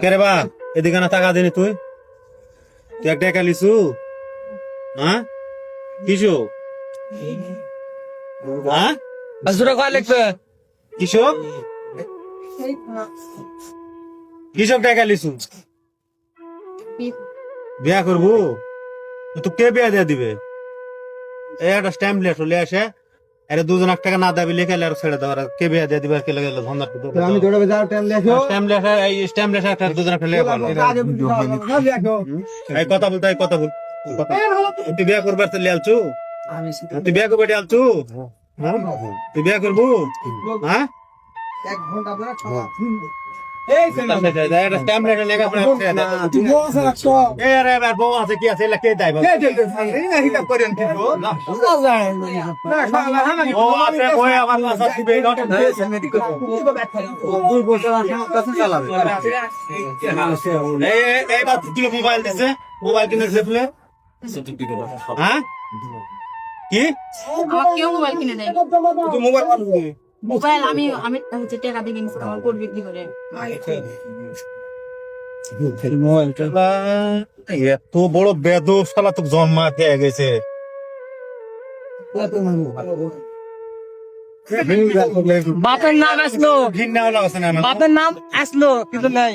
কে রে বা এদিকে না টাকা দিনি তুই তুই এক টাকা লিছু হ্যাঁ কিসু হ্যাঁ আসুরা কয় লিখবে কৃষক কৃষক টাকা লিছু বিয়া করবো তো কে বিয়া দিয়ে দিবে এই একটা স্ট্যাম্প লে আসে আরে দুজন এক টাকা না দাবি লিখে আর ছেড়ে দেওয়ার কে বিয়া দিয়ে দিবে কে লাগে ধন্দার আমি দৌড়াবে যাও টাইম লেখো স্ট্যাম্প লেখা এই স্ট্যাম্প লেখা একটা দুজন একটা লেখা এই কথা বল তুই বিয়া করবার তো লিয়ালছু তুই বিয়া করবে লিয়ালছু তুই বিয়া করবো হ্যাঁ এক ঘন্টা পরে স্ট্যাম্প লেখা লেখা তুই বস রাখছো এই আরে আর বউ আছে কি আছে কে দেয় কে দিতে সামনে না হিটা করেন কি গো না শালা হামাকি ও আছে বই আমার কাছে দিবে দুই বছর আছে কাছে চালাবে এই বাত কিলো মোবাইল দিছে মোবাইল কিনে দিছে হ্যাঁ কি আমার কেউ মোবাইল কিনে দেয় তুই মোবাইল পাবি মোবাইল আমি আমি হচ্ছে টাকা দিয়ে কিনছি আমার কোড বিক্রি করে এত বড় বেদো শালা তো জন্মা দিয়ে গেছে বাপের নাম আসলো ঘৃণা লাগছে না বাপের নাম আসলো কিন্তু নাই